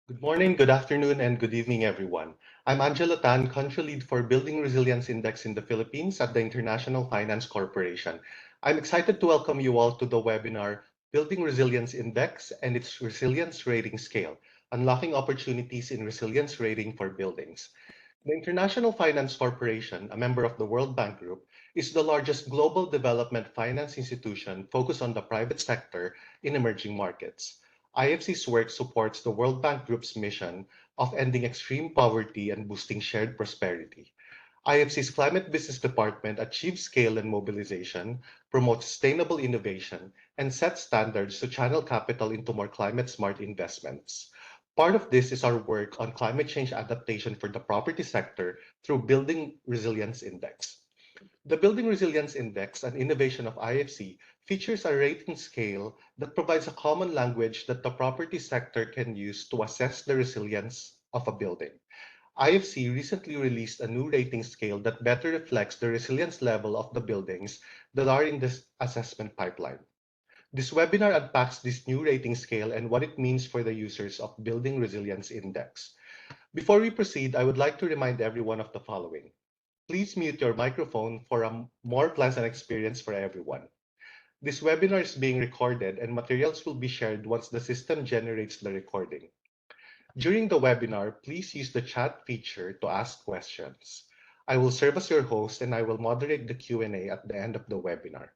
Good morning, good afternoon, and good evening, everyone. I'm Angelo Tan, Country Lead for Building Resilience Index in the Philippines at the International Finance Corporation. I'm excited to welcome you all to the webinar, Building Resilience Index and its Resilience Rating Scale, Unlocking Opportunities in Resilience Rating for Buildings. The International Finance Corporation, a member of the World Bank Group, is the largest global development finance institution focused on the private sector in emerging markets. IFC's work supports the World Bank Group's mission of ending extreme poverty and boosting shared prosperity. IFC's Climate Business Department achieves scale and mobilization, promotes sustainable innovation, and sets standards to channel capital into more climate-smart investments. Part of this is our work on climate change adaptation for the property sector through Building Resilience Index. The Building Resilience Index, an innovation of IFC, features a rating scale that provides a common language that the property sector can use to assess the resilience of a building. IFC recently released a new rating scale that better reflects the resilience level of the buildings that are in this assessment pipeline. This webinar unpacks this new rating scale and what it means for the users of Building Resilience Index. Before we proceed, I would like to remind everyone of the following. Please mute your microphone for a more pleasant experience for everyone. This webinar is being recorded and materials will be shared once the system generates the recording. During the webinar, please use the chat feature to ask questions. I will serve as your host and I will moderate the Q&A at the end of the webinar.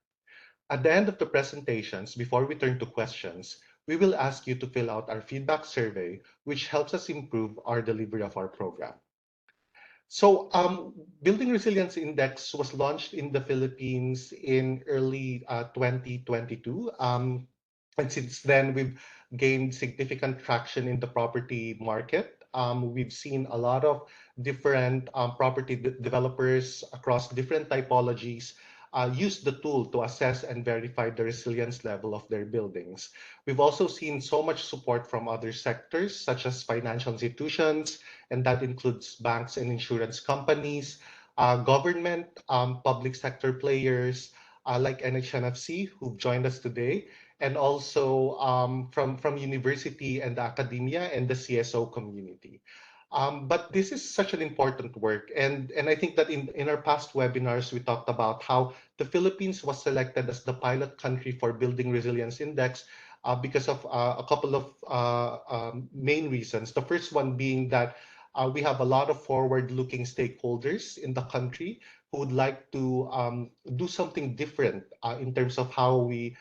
At the end of the presentations, before we turn to questions, we will ask you to fill out our feedback survey, which helps us improve our delivery of our program. Building Resilience Index was launched in the Philippines in early 2022. And since then, we've gained significant traction in the property market. We've seen a lot of different property developers across different typologies use the tool to assess and verify the resilience level of their buildings. We've also seen so much support from other sectors, such as financial institutions, and that includes banks and insurance companies, government, public sector players like NHNFC, who've joined us today, and also from university and academia and the CSO community. But this is such an important work. And I think that in our past webinars, we talked about how the Philippines was selected as the pilot country for Building Resilience Index because of a couple of main reasons. The first one being that we have a lot of forward-looking stakeholders in the country who would like to do something different in terms of how we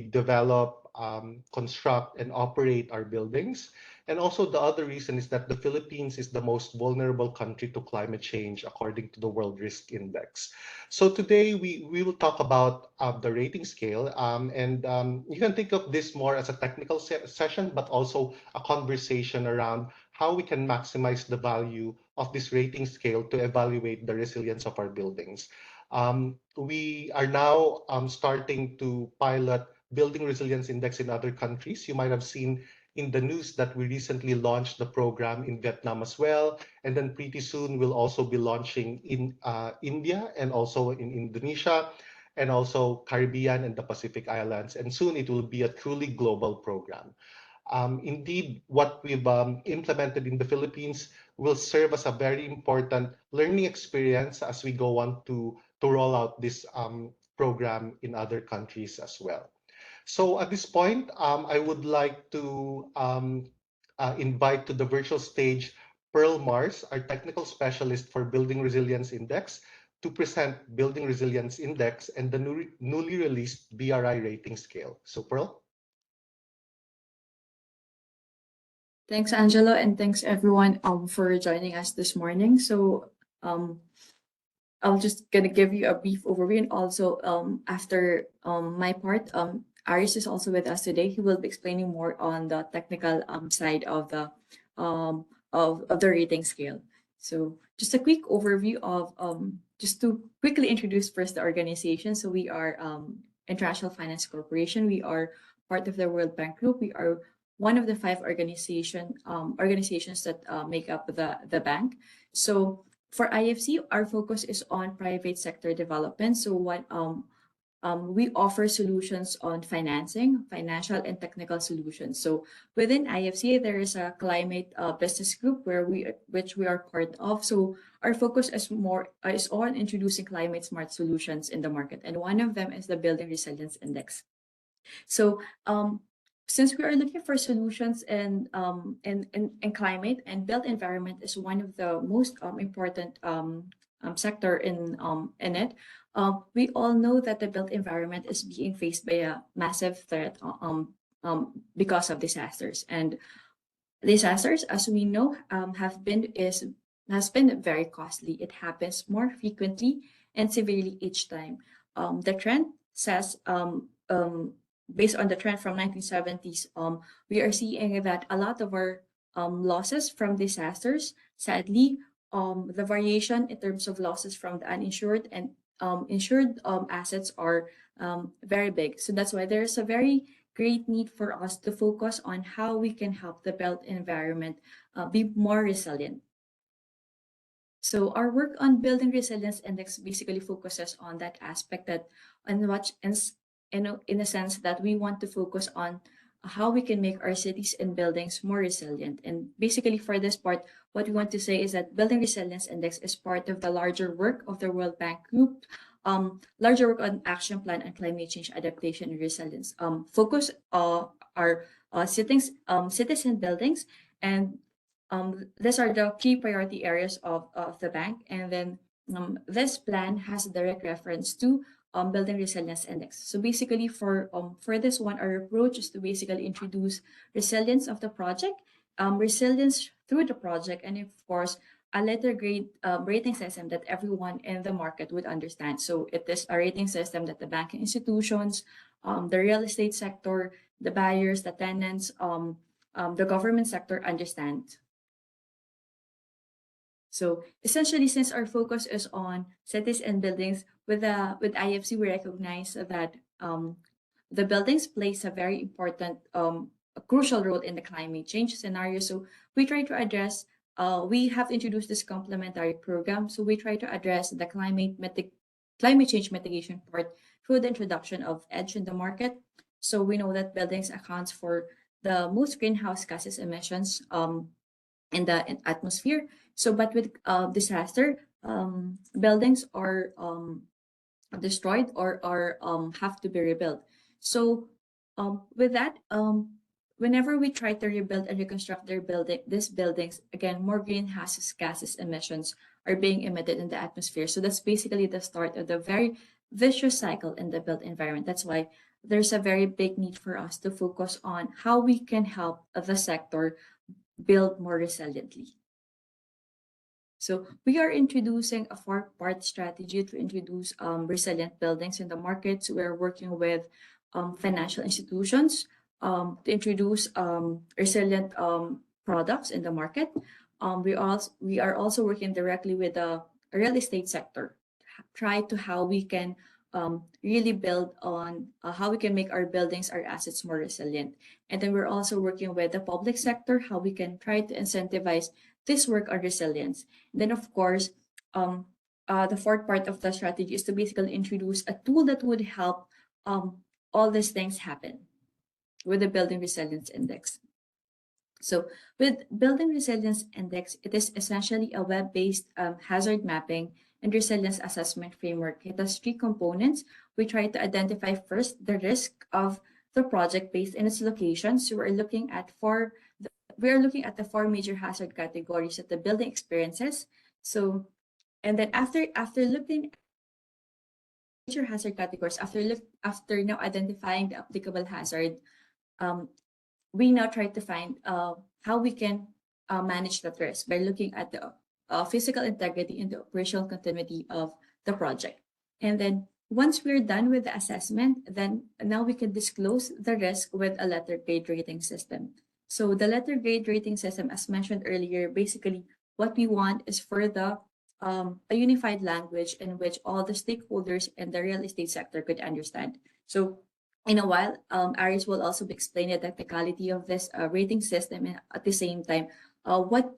develop, construct, and operate our buildings. And also the other reason is that the Philippines is the most vulnerable country to climate change according to the World Risk Index. So today we will talk about the rating scale, and you can think of this more as a technical session, but also a conversation around how we can maximize the value of this rating scale to evaluate the resilience of our buildings. We are now starting to pilot Building Resilience Index in other countries. You might have seen in the news that we recently launched the program in Vietnam as well. And then pretty soon we'll also be launching in India and also in Indonesia and also Caribbean and the Pacific Islands. And soon it will be a truly global program. Indeed, what we've implemented in the Philippines will serve as a very important learning experience as we go on to roll out this program in other countries as well. So at this point, I would like to invite to the virtual stage Pearl Mars, our technical specialist for Building Resilience Index, to present Building Resilience Index and the newly released BRI rating scale. So Pearl? Thanks, Angelo, and thanks everyone for joining us this morning. So I'll just gonna give you a brief overview, and also after my part, Aris is also with us today. He will be explaining more on the technical side of the rating scale. So just a quick overview of just to quickly introduce first the organization. So we are International Finance Corporation. We are part of the World Bank Group. We are one of the 5 organizations that make up the bank. So for IFC, our focus is on private sector development. So what we offer solutions on financing, financial and technical solutions. So within IFC, there is a climate business group which we are part of. So our focus is on introducing climate smart solutions in the market, and one of them is the Building Resilience Index. So since we are looking for solutions in climate, and built environment is one of the most important sector in it. We all know that the built environment is being faced by a massive threat because of disasters. And disasters, as we know, has been very costly. It happens more frequently and severely each time. The trend says, based on the trend from 1970s, we are seeing that a lot of our losses from disasters, sadly, the variation in terms of losses from the uninsured and insured assets are very big. So that's why there's a very great need for us to focus on how we can help the built environment be more resilient. So our work on Building Resilience Index basically focuses on that aspect, that on what in a sense that we want to focus on how we can make our cities and buildings more resilient. And basically for this part, what we want to say is that Building Resilience Index is part of the larger work of the World Bank Group, larger work on action plan on climate change adaptation and resilience. Focus are cities and buildings, and these are the key priority areas of the bank. And then this plan has a direct reference to Building Resilience Index. So basically for this one, our approach is to basically introduce resilience of the project, resilience through the project, and of course, a letter grade rating system that everyone in the market would understand. So it is a rating system that the banking institutions, the real estate sector, the buyers, the tenants, the government sector understand. So essentially, since our focus is on cities and buildings, with IFC, we recognize that the buildings plays a very important, a crucial role in the climate change scenario. So we try to address. We have introduced this complementary program. So we try to address the climate change mitigation part through the introduction of EDGE in the market. So we know that buildings accounts for the most greenhouse gases emissions in the atmosphere. So, but with disaster, buildings are destroyed or are have to be rebuilt. So, with that, whenever we try to rebuild and reconstruct these buildings, again, more greenhouse gases emissions are being emitted in the atmosphere. So that's basically the start of the very vicious cycle in the built environment. That's why there's a very big need for us to focus on how we can help the sector build more resiliently. So we are introducing a four-part strategy to introduce resilient buildings in the markets. We're working with financial institutions to introduce resilient products in the market. We are also working directly with the real estate sector, try to how we can really build on how we can make our buildings, our assets more resilient. And then we're also working with the public sector, how we can try to incentivize this work on resilience. And then, of course, the fourth part of the strategy is to basically introduce a tool that would help all these things happen with the Building Resilience Index. So with Building Resilience Index, it is essentially a web-based hazard mapping and resilience assessment framework. It has three components. We try to identify first the risk of the project based in its location. So we're looking at the four major hazard categories that the building experiences. So, and then after looking at major hazard categories, after now identifying the applicable hazard, we now try to find how we can manage that risk by looking at the physical integrity and the operational continuity of the project. And then once we're done with the assessment, then now we can disclose the risk with a letter grade rating system. So the letter grade rating system, as mentioned earlier, basically what we want is for the a unified language in which all the stakeholders in the real estate sector could understand. So in a while, Aris will also explain the technicality of this rating system, and at the same time, what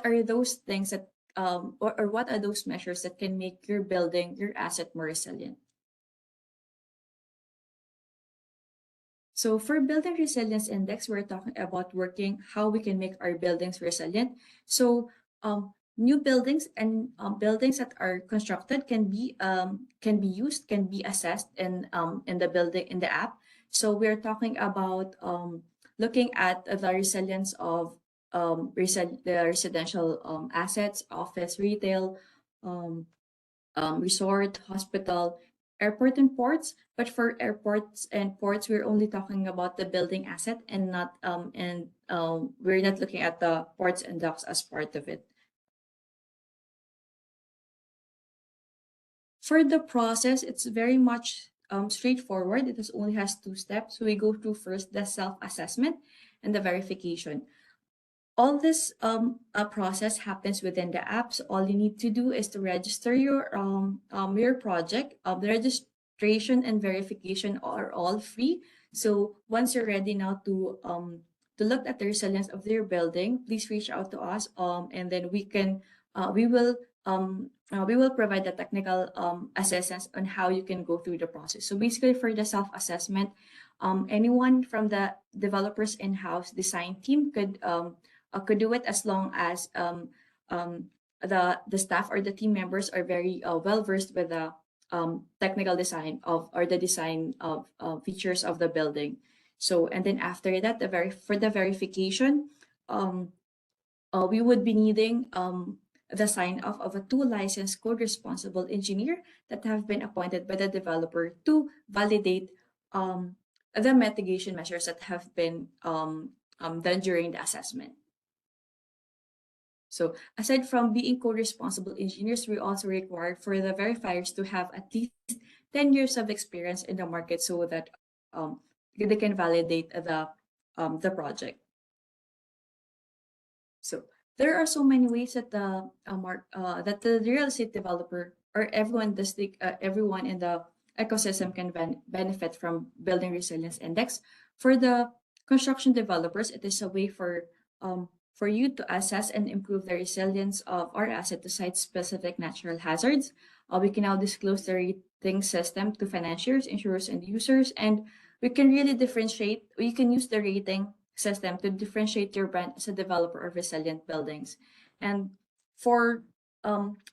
are those things that, or what are those measures that can make your building, your asset more resilient? So for building resilience index, we're talking about working how we can make our buildings resilient. So new buildings and buildings that are constructed can be used, can be assessed in the building in the app. So we're talking about looking at the resilience of the residential assets, office, retail, um, resort, hospital, airport and ports. But for airports and ports, we're only talking about the building asset and not and we're not looking at the ports and docks as part of it. For the process, it's very much straightforward. It only has two steps. We go through first the self-assessment and the verification. All this process happens within the apps. All you need to do is to register your project. The registration and verification are all free. So once you're ready now to look at the resilience of your building, please reach out to us. And then we will provide the technical assistance on how you can go through the process. So basically, for the self-assessment, anyone from the developers in-house design team could do it as long as the staff or the team members are very well versed with the technical design of or the design of features of the building. So and then after that, for the verification, um, we would be needing the sign off of a two licensed code responsible engineer that have been appointed by the developer to validate the mitigation measures that have been done during the assessment. So aside from being co-responsible engineers, we also require for the verifiers to have at least 10 years of experience in the market so that they can validate the project. So there are so many ways that that the real estate developer or everyone in the ecosystem can benefit from building resilience index. For the construction developers, it is a way for you to assess and improve the resilience of our asset to site-specific natural hazards. We can now disclose the rating system to financiers, insurers, and users, and we can really differentiate. We can use the rating system to differentiate your brand as a developer of resilient buildings. And for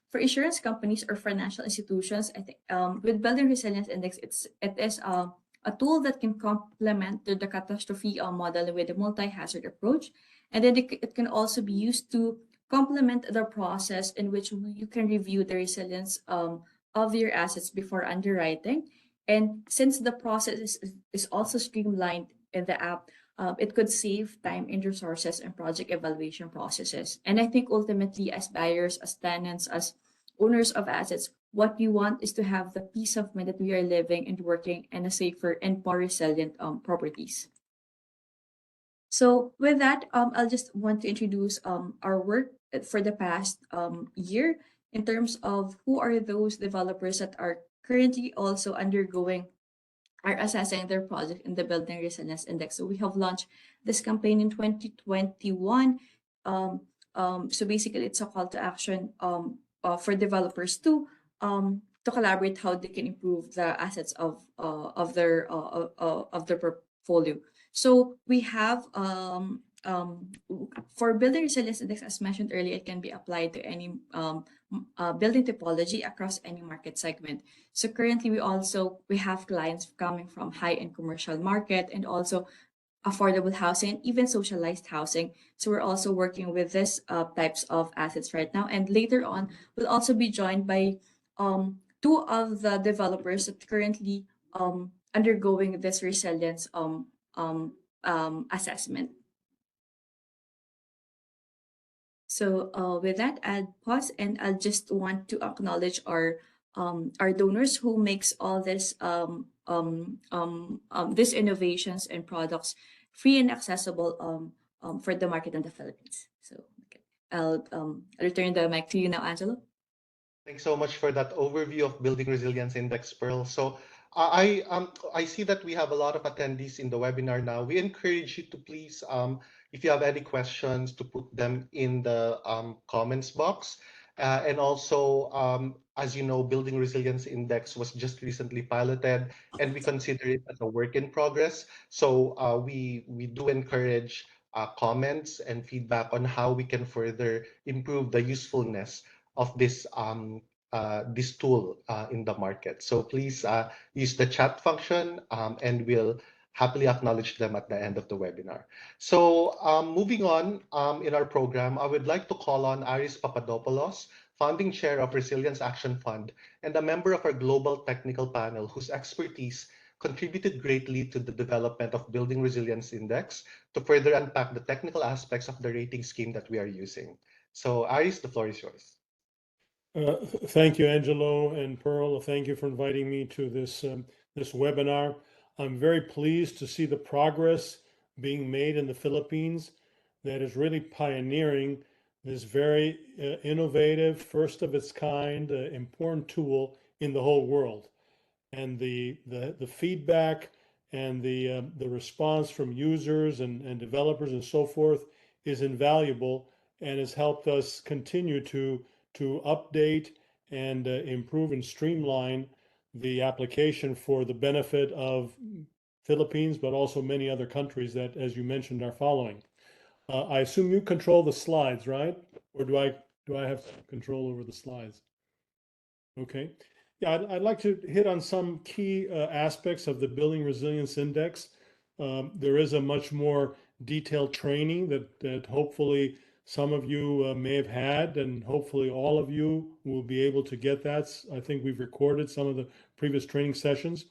for insurance companies or financial institutions, I think with Building Resilience Index, it is a tool that can complement the catastrophe model with a multi-hazard approach. And then it can also be used to complement the process in which you can review the resilience of your assets before underwriting. And since the process is also streamlined in the app, it could save time and resources and project evaluation processes. And I think ultimately, as buyers, as tenants, as owners of assets, what we want is to have the peace of mind that we are living and working in a safer and more resilient properties. So with that, I'll just want to introduce our work for the past year in terms of who are those developers that are currently also undergoing are assessing their project in the Building Resilience Index. So we have launched this campaign in 2021. So basically, it's a call to action for developers to collaborate how they can improve the assets of their portfolio. So we have for Building Resilience Index, as mentioned earlier, it can be applied to any building typology across any market segment. So currently, we have clients coming from high-end commercial market and also affordable housing, even socialized housing. So we're also working with this types of assets right now. And later on, we'll also be joined by two of the developers that currently undergoing this resilience assessment. So with that, I'll pause and I'll just want to acknowledge our donors who makes all these innovations and products free and accessible for the market in the Philippines. So okay. I'll return the mic to you now, Angelo. Thanks so much for that overview of Building Resilience Index, Pearl. So I see that we have a lot of attendees in the webinar now. We encourage you to please, if you have any questions, to put them in the comments box. And also, as you know, Building Resilience Index was just recently piloted, and we consider it as a work in progress. So we do encourage comments and feedback on how we can further improve the usefulness of this tool in the market. So please use the chat function, and we'll happily acknowledge them at the end of the webinar. So moving on in our program, I would like to call on Aris Papadopoulos, founding chair of Resilience Action Fund and a member of our global technical panel whose expertise contributed greatly to the development of Building Resilience Index to further unpack the technical aspects of the rating scheme that we are using. So Aris, the floor is yours. Thank you, Angelo and Pearl. Thank you for inviting me to this webinar. I'm very pleased to see the progress being made in the Philippines that is really pioneering this very innovative, first of its kind, important tool in the whole world. And the feedback and the response from users and developers and so forth is invaluable and has helped us continue to update and improve and streamline the application for the benefit of Philippines, but also many other countries that, as you mentioned, are following. I assume you control the slides, right? Or do I have control over the slides? Okay. Yeah, I'd like to hit on some key aspects of the Building Resilience Index. There is a much more detailed training that hopefully some of you may have had, and hopefully all of you will be able to get that. I think we've recorded some of the previous training sessions.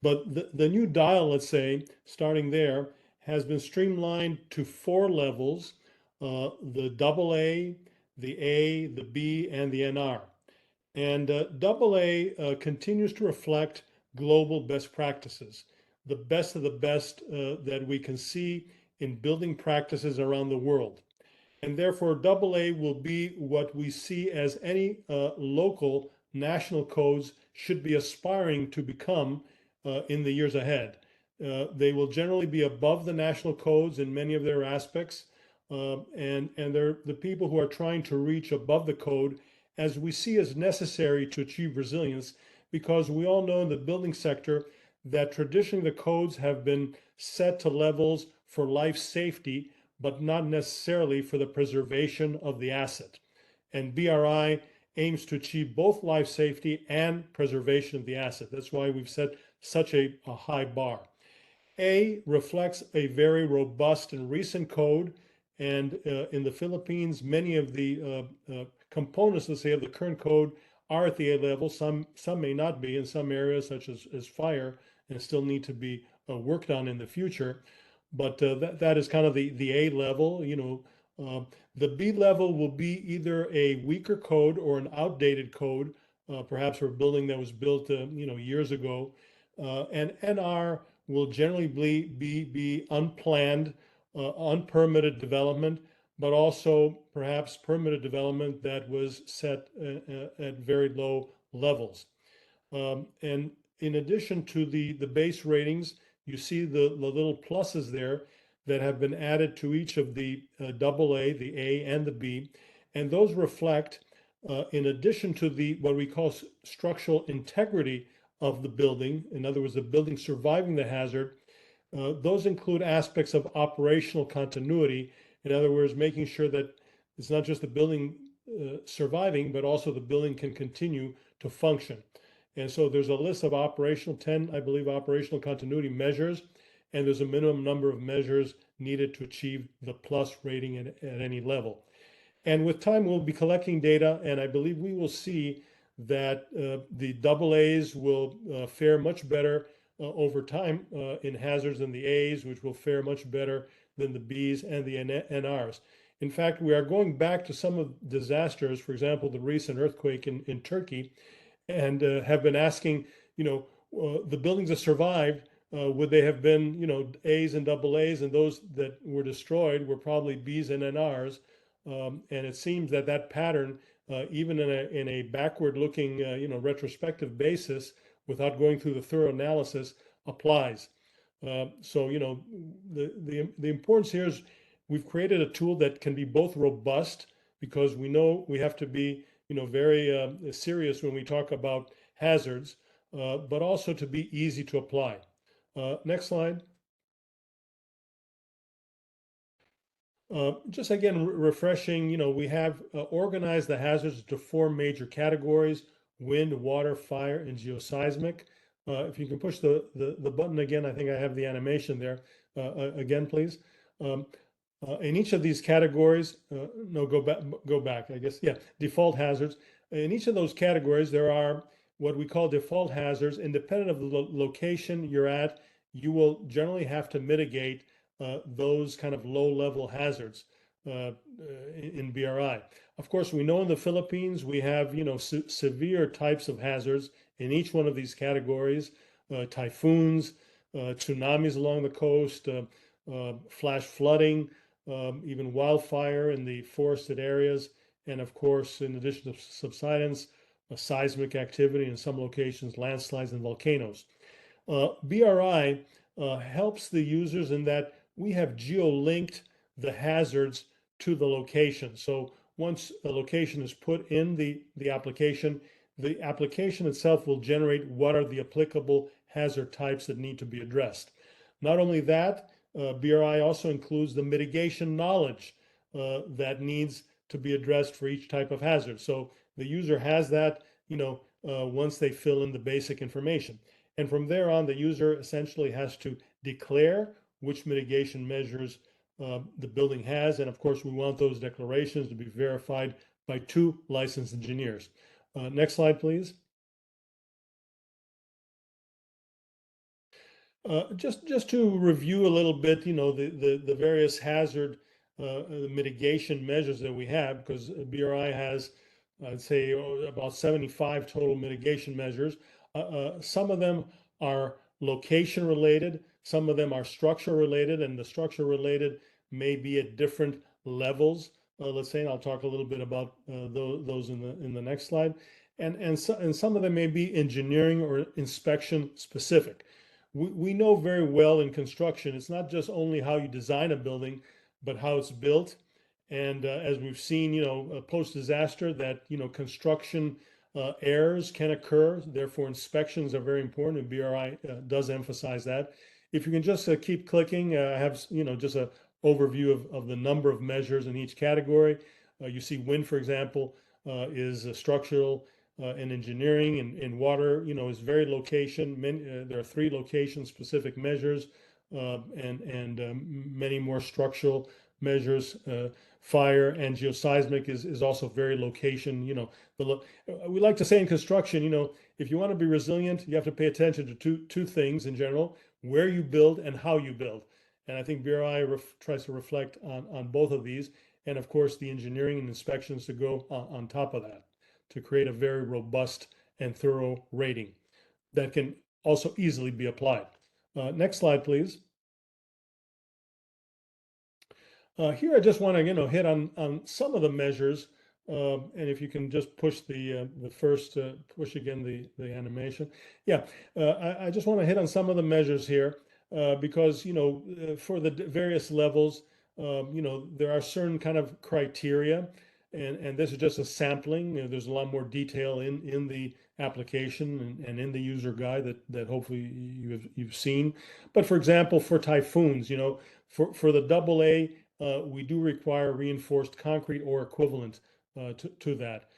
But the new dial, let's say, starting there, has been streamlined to 4 levels, the AA, the A, the B, and the NR. And AA continues to reflect global best practices, the best of the best that we can see in building practices around the world. And therefore, AA will be what we see as any local national codes should be aspiring to become in the years ahead. They will generally be above the national codes in many of their aspects, and they're the people who are trying to reach above the code as we see as necessary to achieve resilience, because we all know in the building sector that traditionally the codes have been set to levels for life safety, but not necessarily for the preservation of the asset. And BRI aims to achieve both life safety and preservation of the asset. That's why we've set such a high bar. A reflects a very robust and recent code, and in the Philippines, many of the components, let's say, of the current code are at the A level. Some may not be in some areas, such as fire, and still need to be worked on in the future. But that is kind of the A level. The B level will be either a weaker code or an outdated code, perhaps for a building that was built years ago. And NR will generally be unplanned, unpermitted development, but also perhaps permitted development that was set at very low levels. And in addition to the base ratings, you see the little pluses there that have been added to each of the AA, the A, and the B. And those reflect, in addition to what we call structural integrity of the building, in other words, the building surviving the hazard, those include aspects of operational continuity. In other words, making sure that it's not just the building surviving, but also the building can continue to function. And so there's a list of 10, I believe, operational continuity measures, and there's a minimum number of measures needed to achieve the plus rating at any level. And with time, we'll be collecting data, and I believe we will see that the AA's will fare much better over time in hazards than the A's, which will fare much better than the B's and the NR's. In fact, we are going back to some of disasters, for example, the recent earthquake in Turkey, and have been asking, the buildings that survived, would they have been, A's and AA's, and those that were destroyed were probably B's and NR's. And it seems that pattern, even in a backward-looking, retrospective basis, without going through the thorough analysis, applies. So, the importance here is we've created a tool that can be both robust, because we know we have to be very serious when we talk about hazards, but also to be easy to apply. Next slide. Just again, refreshing, we have organized the hazards into 4 major categories: wind, water, fire, and geoseismic. If you can push the button again, I think I have the animation there. Again, please. In each of these categories, no, go back, I guess. Yeah, default hazards. In each of those categories, there are what we call default hazards. Independent of the location you're at, you will generally have to mitigate those kind of low-level hazards in BRI. Of course, we know in the Philippines we have severe types of hazards in each one of these categories: typhoons, tsunamis along the coast, flash flooding, even wildfire in the forested areas, and of course, in addition to subsidence, seismic activity in some locations, landslides and volcanoes. BRI helps the users in that we have geo-linked the hazards to the location. So once a location is put in the application itself will generate what are the applicable hazard types that need to be addressed. Not only that, BRI also includes the mitigation knowledge that needs to be addressed for each type of hazard. So the user has that, once they fill in the basic information. And from there on, the user essentially has to declare which mitigation measures the building has. And of course, we want those declarations to be verified by 2 licensed engineers. Next slide, please. Just to review a little bit, the various hazard mitigation measures that we have, because BRI has, I'd say, about 75 total mitigation measures. Some of them are location related, some of them are structure related, and the structure related may be at different levels. Let's say, and I'll talk a little bit about those in the next slide. And some of them may be engineering or inspection specific. We know very well in construction, it's not just only how you design a building, but how it's built. And as we've seen, post-disaster, that construction errors can occur. Therefore, inspections are very important, and BRI does emphasize that. If you can just keep clicking, I have just an overview of the number of measures in each category. You see wind, for example, is structural and engineering, and water, is very location. There are 3 location-specific measures, and many more structural measures. Fire and geoseismic is also very location. We like to say in construction, if you want to be resilient, you have to pay attention to two things in general: where you build and how you build. And I think BRI tries to reflect on both of these, and of course the engineering and inspections to go on top of that, to create a very robust and thorough rating that can also easily be applied. Next slide, please. Here I just want to hit on some of the measures, and if you can just push the first push again the animation. Yeah, I just want to hit on some of the measures here because for the various levels, there are certain kind of criteria, and this is just a sampling. There's a lot more detail in the application and in the user guide that hopefully you've seen. But for example, for typhoons, for the AA, we do require reinforced concrete or equivalent to that.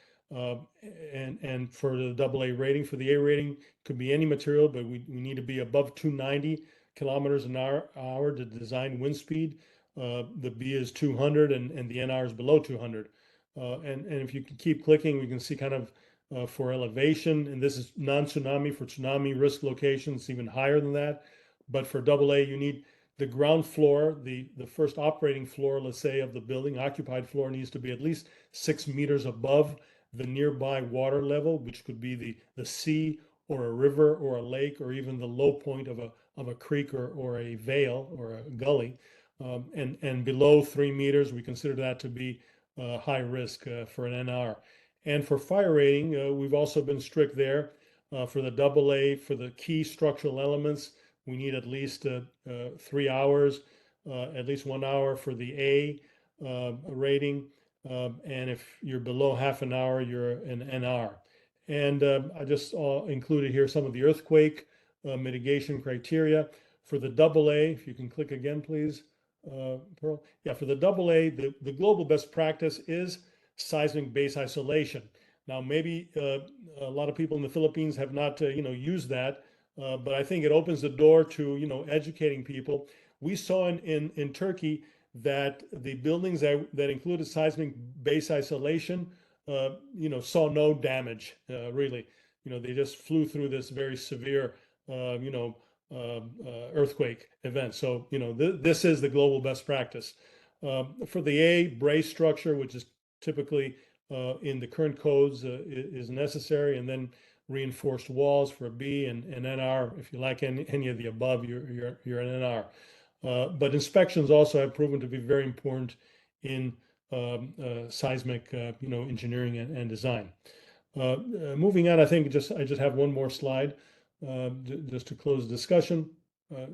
And for the AA rating, for the A rating, could be any material, but we need to be above 290 kilometers an hour to design wind speed. The B is 200, and the NR is below 200. And if you can keep clicking, we can see kind of for elevation, and this is non-tsunami. For tsunami risk locations, even higher than that. But for AA, you need the ground floor, the first operating floor, let's say, of the building, occupied floor, needs to be at least 6 meters above the nearby water level, which could be the sea or a river or a lake, or even the low point of a creek or a vale or a gully. And below 3 meters, we consider that to be high risk for an NR. And for fire rating, we've also been strict there. For the AA, for the key structural elements, we need at least 3 hours, at least 1 hour for the A rating. and if you're below half an hour, you're an NR. And I just included here some of the earthquake mitigation criteria. For the AA, if you can click again, please, Pearl. Yeah, for the AA, the global best practice is seismic base isolation. Now, maybe a lot of people in the Philippines have not, used that, but I think it opens the door to, educating people. We saw in Turkey that the buildings that included seismic base isolation, saw no damage, really. They just flew through this very severe, earthquake event. So, this is the global best practice. For the A, brace structure, which is typically in the current codes, is necessary, and then reinforced walls for a B, and NR. If you like any of the above, you're an NR. But inspections also have proven to be very important in seismic, engineering and design. Moving on, I think I just have one more slide just to close the discussion.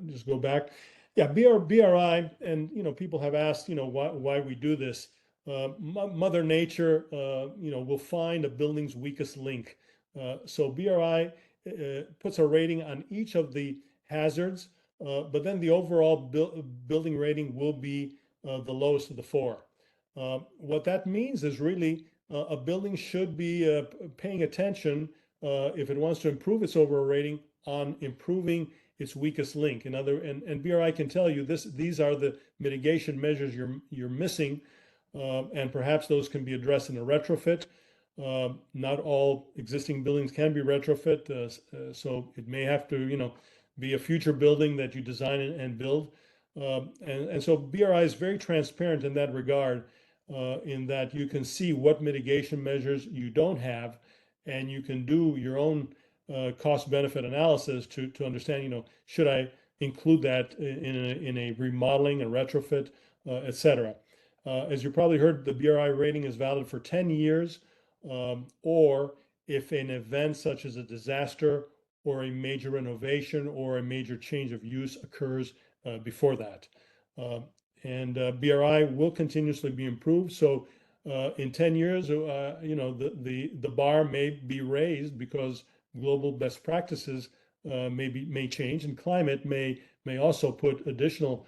Just go back. Yeah, BRI, and people have asked, why we do this. Mother Nature, will find a building's weakest link. So BRI puts a rating on each of the hazards, but then the overall building rating will be the lowest of the four. What that means is really a building should be paying attention if it wants to improve its overall rating on improving its weakest link. And BRI can tell you these are the mitigation measures you're missing, and perhaps those can be addressed in a retrofit. Not all existing buildings can be retrofit, so it may have to, be a future building that you design and build. And so BRI is very transparent in that regard, in that you can see what mitigation measures you don't have, and you can do your own cost benefit analysis to understand, should I include that in a remodeling, a retrofit, etc. As you probably heard, the BRI rating is valid for 10 years, or if an event such as a disaster or a major renovation or a major change of use occurs before that. And BRI will continuously be improved. So in 10 years, the bar may be raised because global best practices may change, and climate may also put additional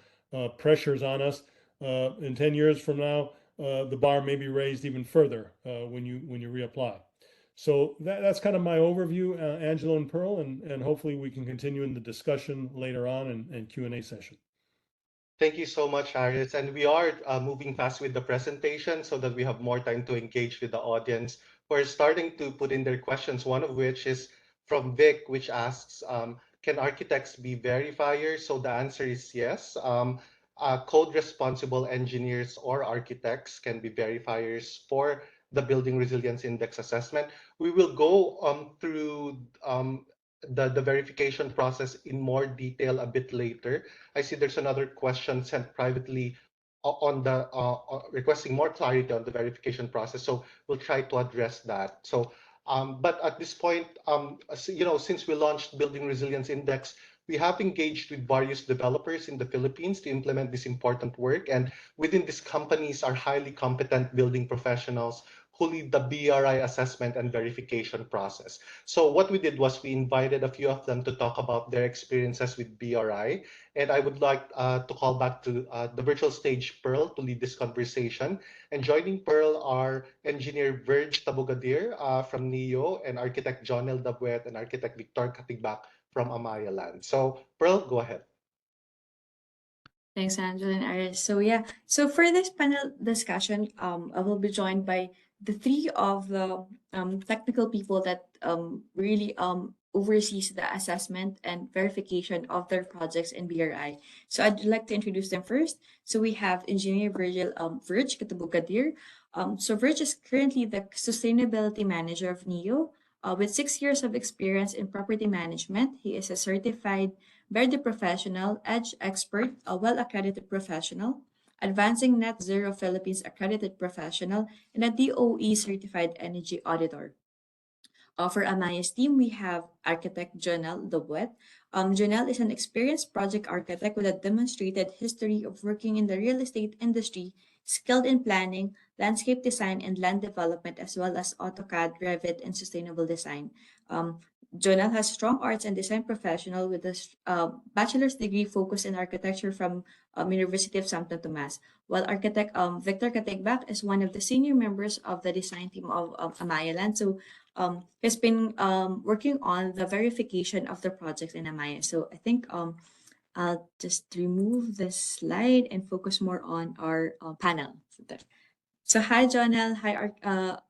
pressures on us. In 10 years from now, the bar may be raised even further when you reapply. So that's kind of my overview, Angelo and Pearl, and hopefully we can continue in the discussion later on and Q&A session. Thank you so much, Aris. And we are moving fast with the presentation so that we have more time to engage with the audience who are starting to put in their questions, one of which is from Vic, which asks, can architects be verifiers? So the answer is yes. Code responsible engineers or architects can be verifiers for the Building Resilience Index assessment. We will go through the verification process in more detail a bit later. I see there's another question sent privately on the requesting more clarity on the verification process. So we'll try to address that. So, but at this point, since we launched Building Resilience Index, we have engaged with various developers in the Philippines to implement this important work. And within these companies are highly competent building professionals who lead the BRI assessment and verification process. So what we did was we invited a few of them to talk about their experiences with BRI. And I would like to call back to the virtual stage Pearl to lead this conversation. And joining Pearl are engineer Verge Tabugadir from NEO, and architect Jonel Dabuet and architect Victor Katigbak from Amaya Land. So Pearl, go ahead. Thanks, Angela and Aris. So yeah, so for this panel discussion, I will be joined by the three of the technical people that really oversees the assessment and verification of their projects in BRI. So I'd like to introduce them first. So we have Engineer Verge Katabugadir. So Verge is currently the Sustainability Manager of NEO. With 6 years of experience in property management, he is a certified Verde professional, EDGE expert, a well-accredited professional, advancing Net Zero Philippines accredited professional, and a DOE certified energy auditor. For Amaya's team, we have architect Jonel Dobuet. Jonel is an experienced project architect with a demonstrated history of working in the real estate industry skilled in planning, landscape design, and land development, as well as AutoCAD, Revit, and sustainable design. Jonel has strong arts and design professional with a bachelor's degree focused in architecture from University of Santo Tomas, while architect Victor Katigbak is one of the senior members of the design team of Amaya Land. So he's been working on the verification of the projects in Amaya. So I think I'll just remove this slide and focus more on our panel. So hi, Jonel. Hi,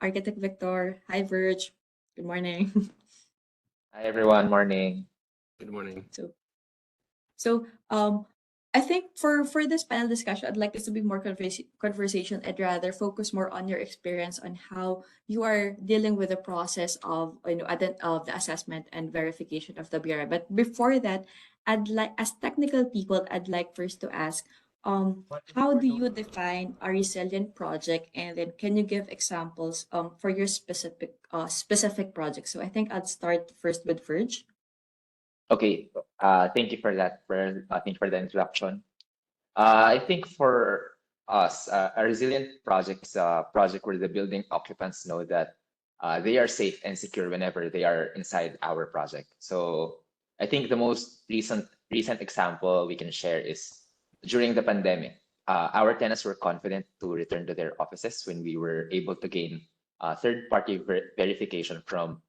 Architect Victor. Hi, Verge. Good morning. Hi everyone, morning. Good morning. So I think for this panel discussion, I'd like this to be more conversation. I'd rather focus more on your experience on how you are dealing with the process of of the assessment and verification of the BRI. But before that, I'd like, as technical people, I'd like first to ask, how do you define a resilient project, and then can you give examples for your specific project? So I think I'd start first with Verge. Okay, thank you for that. Thank you for the introduction. I think for us, a resilient project is a project where the building occupants know that they are safe and secure whenever they are inside our project. So I think the most recent example we can share is during the pandemic. Our tenants were confident to return to their offices when we were able to gain third-party verification from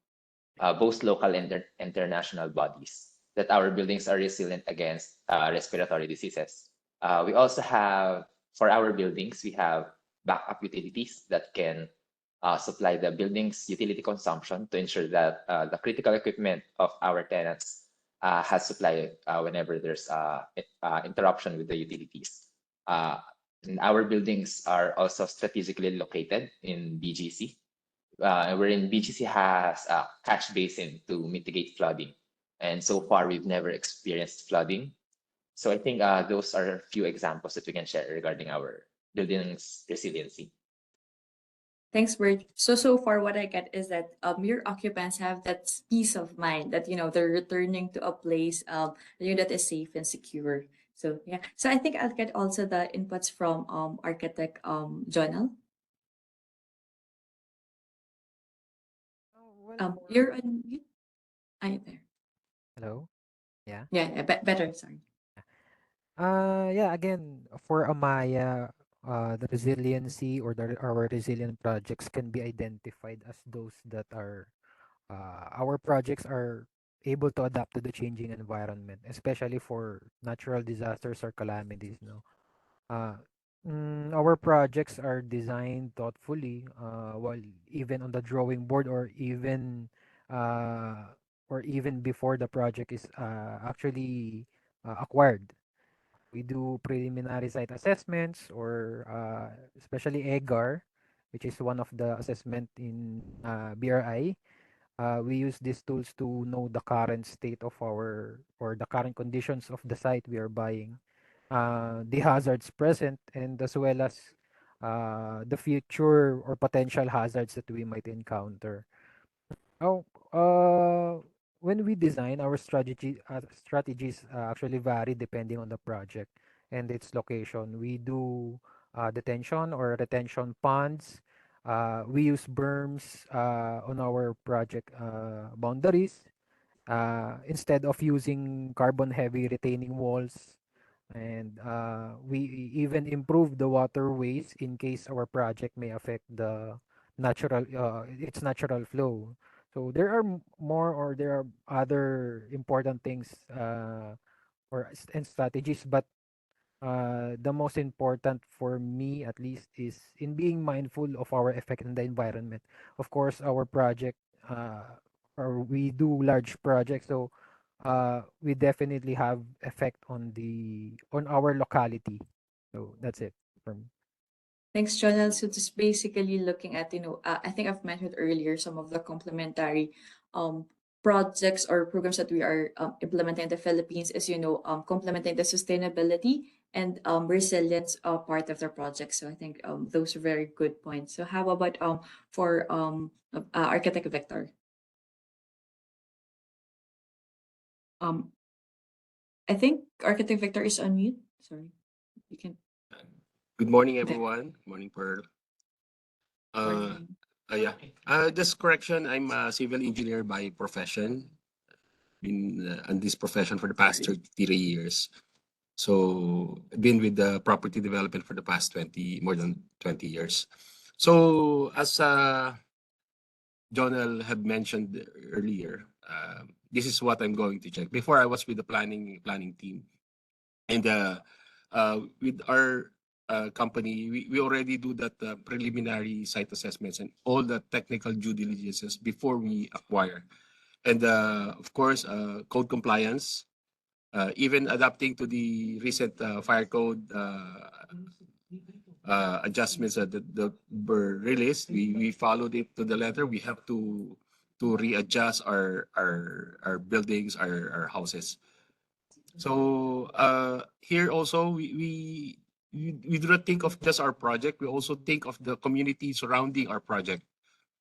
both local and international bodies that our buildings are resilient against respiratory diseases. We also have, for our buildings, we have backup utilities that can supply the building's utility consumption to ensure that the critical equipment of our tenants has supply whenever there's interruption with the utilities. And our buildings are also strategically located in BGC, wherein BGC has a catch basin to mitigate flooding. And so far, we've never experienced flooding. So I think those are a few examples that we can share regarding our building's resiliency. Thanks, Bert. So far what I get is that your occupants have that peace of mind that they're returning to a place that is safe and secure. So yeah. So I think I'll get also the inputs from architect Jonal. You're on mute. There. Hello. Yeah. Yeah, better, sorry. Yeah. Again, for Amaya, the resiliency or our resilient projects can be identified as those that are our projects are able to adapt to the changing environment, especially for natural disasters or calamities. No. Uh, our projects are designed thoughtfully, while even on the drawing board uh, or even before the project is actually acquired. We do preliminary site assessments or especially EGAR, which is one of the assessment in BRI. We use these tools to know the current state of our or the current conditions of the site we are buying, the hazards present, and as well as the future or potential hazards that we might encounter. Oh, when we design our strategies actually vary depending on the project and its location. We do detention or retention ponds. We use berms on our project boundaries instead of using carbon-heavy retaining walls. And we even improve the waterways in case our project may affect the natural its natural flow. So there are more or there are other important things and strategies, but the most important for me at least is in being mindful of our effect on the environment. Of course, our project or we do large projects, so we definitely have effect on our locality. So that's it for me. Thanks, Jonel. So just basically looking at, I think I've mentioned earlier some of the complementary um, projects or programs that we are implementing in the Philippines is, complementing the sustainability and resilience part of the project. So I think those are very good points. So how about for Architect Victor? Um, I think Architect Victor is on mute. Sorry, you can. Good morning, everyone. Morning, Pearl. Morning. Yeah. Just correction. I'm a civil engineer by profession. Been in this profession for the past 33 years. So been with the property development for the past more than 20 years. So as Jonel had mentioned earlier, this is what I'm going to check. Before I was with the planning team, and with our company, we already do that preliminary site assessments and all the technical due diligences before we acquire. And of course, code compliance, even adapting to the recent fire code adjustments that were released, we followed it to the letter. We have to readjust our buildings, our houses. So here also we do not think of just our project. We also think of the community surrounding our project.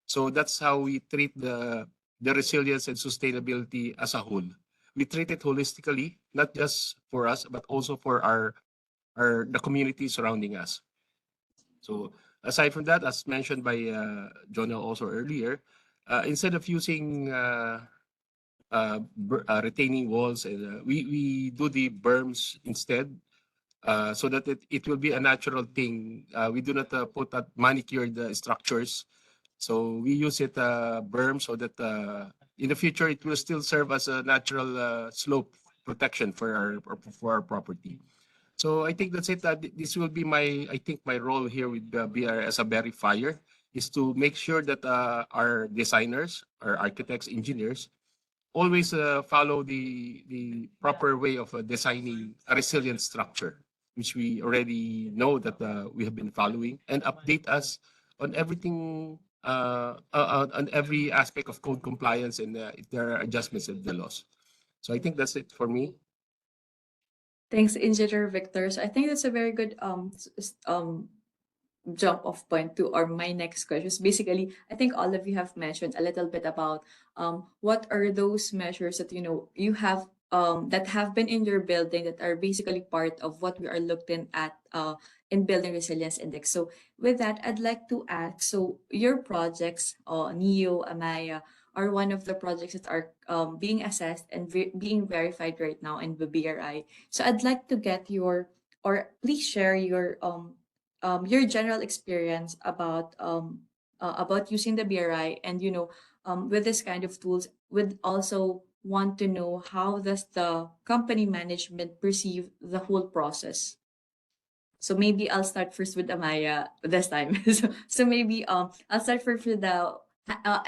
So that's how we treat the resilience and sustainability as a whole. We treat it holistically, not just for us, but also for the community surrounding us. So aside from that, as mentioned by Jonah also earlier, instead of using retaining walls, and we do the berms instead, so that it will be a natural thing. We do not put that manicured structures. So we use it berm so that in the future it will still serve as a natural slope protection for our property. So I think that's it. This will be I think my role here with BR as a verifier is to make sure that our designers, our architects, engineers always follow the proper way of designing a resilient structure, which we already know that we have been following, and update us on everything, on every aspect of code compliance, and if there are adjustments of the laws. So I think that's it for me. Thanks, Engineer Victor. So I think that's a very good jump off point to or my next question is basically I think all of you have mentioned a little bit about what are those measures that you have that have been in your building that are basically part of what we are looking at in building resilience index. So with that, I'd like to ask, so your projects Neo, Amaya are one of the projects that are being assessed and being verified right now in the BRI. So I'd like to get or please share your general experience about using the BRI and with this kind of tools. Would also want to know how does the company management perceive the whole process. So maybe I'll start first with Amaya this time. So maybe I'll start first with the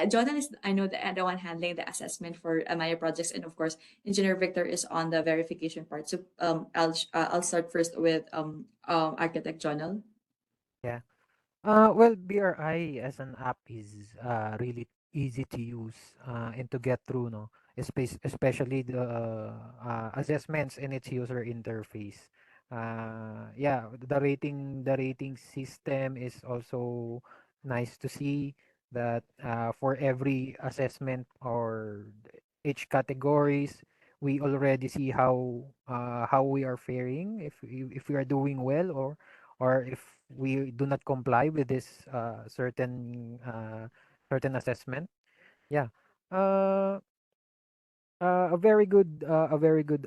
Jonathan is I know the one handling the assessment for Amaya projects, and of course Engineer Victor is on the verification part. So I'll start first with Architect Jonal. Yeah. Well, BRI as an app is really easy to use and to get through, no? Especially the assessments in its user interface. Yeah, the rating system is also nice to see that for every assessment or each categories, we already see how we are faring, if we are doing well, or if we do not comply with this certain assessment. Yeah. Uh, a very good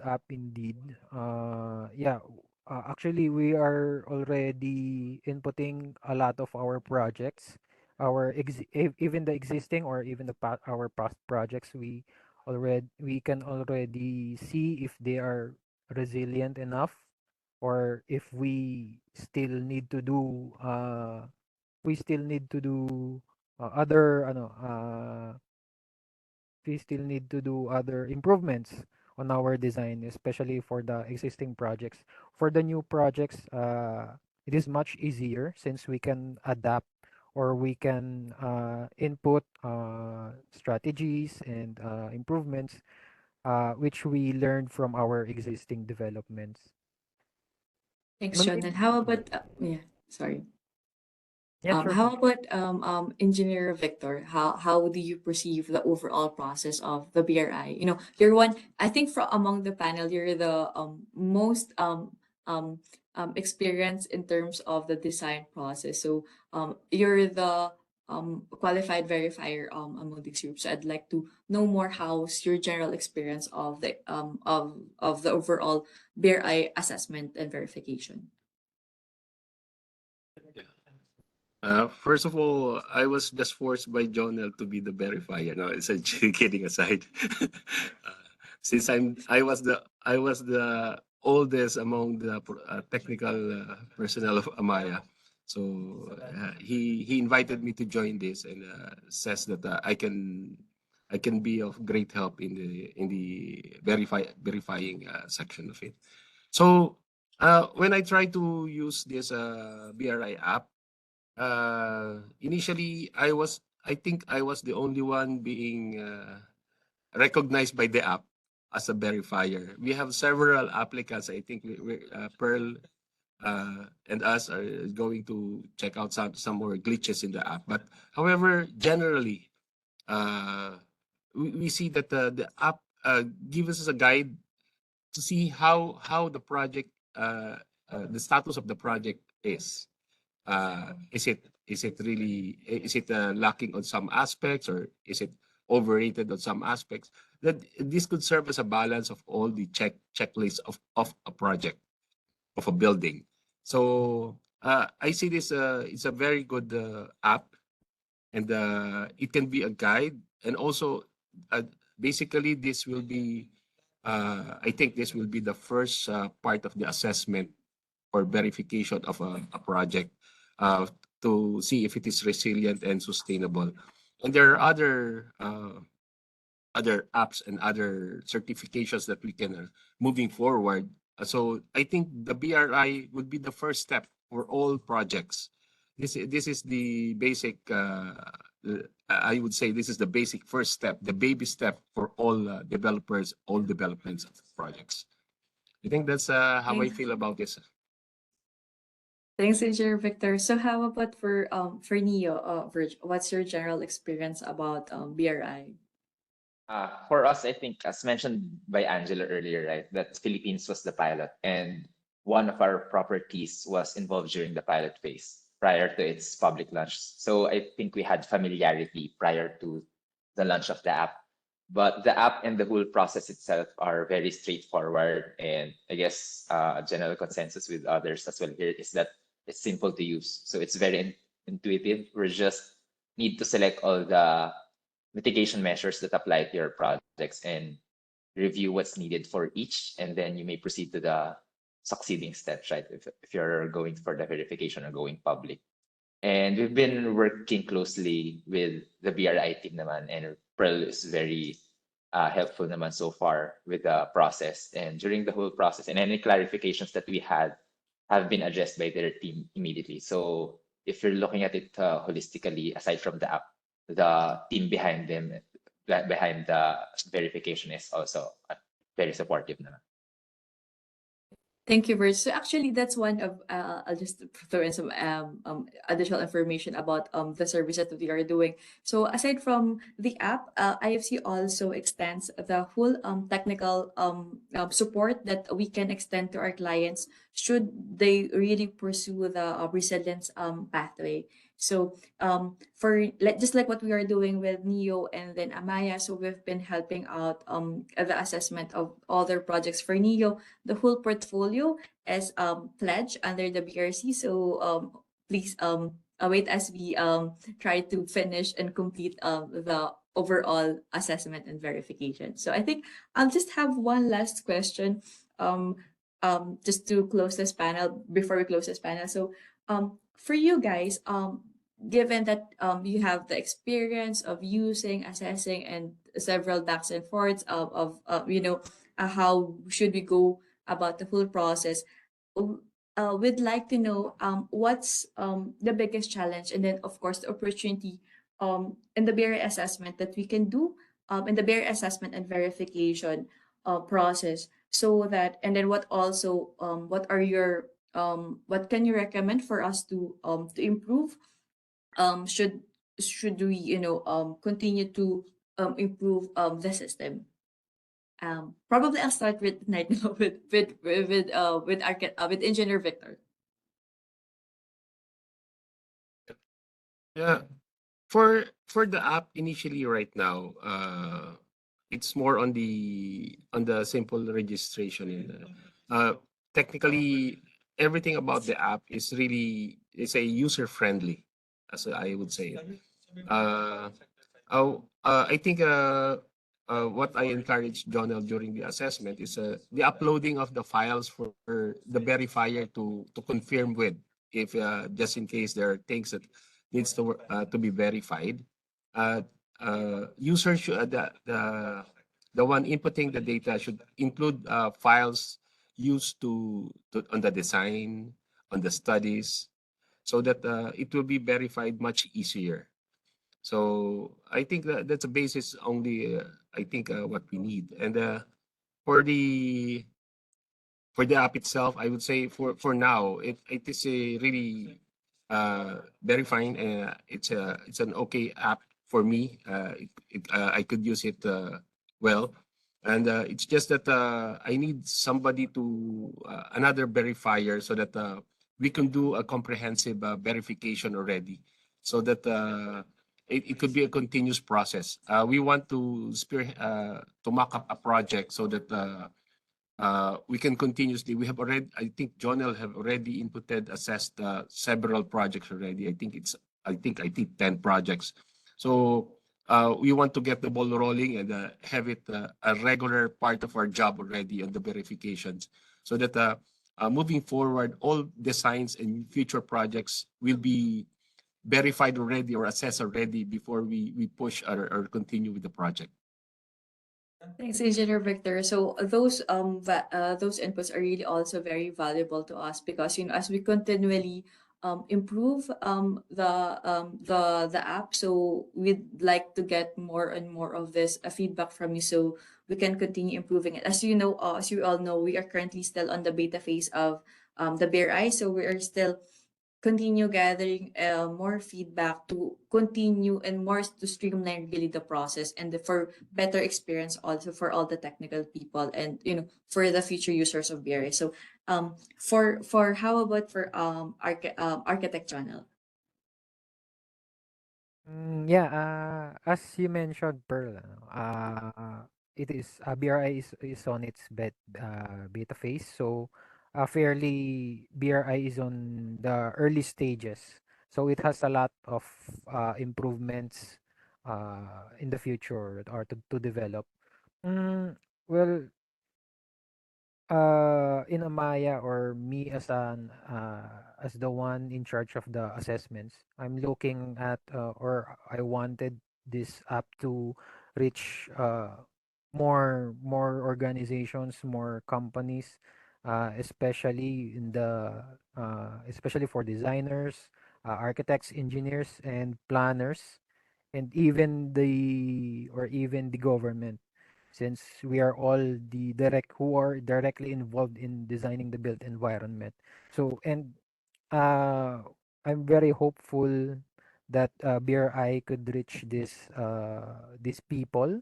app indeed. Yeah. Actually, we are already inputting a lot of our projects, even the existing or even our past projects. We can already see if they are resilient enough, or if we still need to do other we still need to do other improvements on our design, especially for the existing projects. For the new projects, it is much easier since we can adapt, or we can input strategies and improvements which we learned from our existing developments. Thanks, Well, Jonal. How about yeah, sorry. yeah, sure. How about Engineer Victor? How do you perceive the overall process of the BRI? You're one. I think from among the panel, you're the most experience in terms of the design process. So you're the qualified verifier among these groups. So I'd like to know more how's your general experience of the overall BRI assessment and verification. First of all, I was just forced by Jonel to be the verifier. No, it's a kidding aside. Since I was the oldest among the technical personnel of Amaya, so he invited me to join this and says that I can be of great help in the verifying section of it. So when I try to use this BRI app. Initially, I think I was the only one being recognized by the app as a verifier. We have several applicants. I think Pearl and us are going to check out some more glitches in the app. But however, generally, we see that the app gives us a guide to see how the project, the status of the project is. Is it really lacking on some aspects, or is it overrated on some aspects? That this could serve as a balance of all the checklists of a project, of a building. So I see this it's a very good app, and it can be a guide, and also basically this will be I think this will be the first part of the assessment or verification of a project to see if it is resilient and sustainable. And there are other apps and other certifications that we can moving forward. So I think the BRI would be the first step for all projects. This is the basic. I would say this is the basic first step, the baby step for all developers, all developments of projects. I think that's how I feel about this. Thanks, Engineer Victor. So how about for Neo, Virg, what's your general experience about BRI? For us, I think, as mentioned by Angela earlier, right, that Philippines was the pilot, and one of our properties was involved during the pilot phase prior to its public launch. So I think we had familiarity prior to the launch of the app. But the app and the whole process itself are very straightforward, and I guess general consensus with others as well here is that it's simple to use. So it's very intuitive. We just need to select all the mitigation measures that apply to your projects and review what's needed for each, and then you may proceed to the succeeding steps, right? If you're going for the verification or going public. And we've been working closely with the BRI team naman, and Pearl is very helpful naman so far with the process. And during the whole process, and any clarifications that we had have been addressed by their team immediately. So if you're looking at it holistically, aside from the app, the team behind them, behind the verification is also very supportive naman. Thank you, Virg. So actually, that's one of I'll just throw in some additional information about the services that we are doing. So aside from the app, IFC also extends the whole technical support that we can extend to our clients should they really pursue the resilience pathway. So just like what we are doing with Neo and then Amaya, so we've been helping out the assessment of all their projects. For Neo, the whole portfolio is pledged under the BRC. So please await as we try to finish and complete the overall assessment and verification. So I think I'll just have one last question just to close this panel before we close this panel. So for you guys, given that you have the experience of using, assessing, and several backs and forths of how should we go about the whole process, we'd like to know what's the biggest challenge, and then of course the opportunity in the BRI assessment that we can do in the BRI assessment and verification process, so that, and then what also what are your what can you recommend for us to improve should we continue to improve the system? Probably I'll start with right now with Engineer Victor. Yeah. For the app initially right now, it's more on the simple registration. Technically, everything about the app is really is a user friendly, as I would say. Uh, I think what I encouraged Jonel during the assessment is the uploading of the files for the verifier to confirm with, if just in case there are things that needs to be verified. Uh, Users should the one inputting the data should include files used to on the design, on the studies, so that it will be verified much easier. So I think that that's a basis only. I think what we need, and for the for the app itself, I would say for now it is a really very fine. It's an okay app for me. I could use it well, and it's just that I need somebody to another verifier so that we can do a comprehensive verification already, so that it could be a continuous process. We want to to mock up a project so that we can continuously. We have already, I think Jonel have already inputted, assessed several projects already. I think 10 projects. So we want to get the ball rolling and have it a regular part of our job already on the verifications, so that moving forward, all designs and future projects will be verified already or assessed already before we push or continue with the project. Thanks, Engineer Victor. So those inputs are really also very valuable to us because as we continually improve the app, so we'd like to get more and more of this feedback from you so we can continue improving it. As as you all know, we are currently still on the beta phase of the BRI, so we are still continue gathering more feedback to continue and more to streamline really the process and for better experience also for all the technical people and for the future users of BRA. So for how about for architect channel? Yeah, as you mentioned, Pearl, it is BRI is on its beta phase, so fairly BRI is on the early stages, so it has a lot of improvements in the future or to develop. Mm, well, in Amaya or me as the one in charge of the assessments, I'm looking at or I wanted this app to reach more organizations, more companies, especially in the especially for designers, architects, engineers, and planners, and even the government, since we are all the direct who are directly involved in designing the built environment. So, and uh, I'm very hopeful that BRI could reach these people.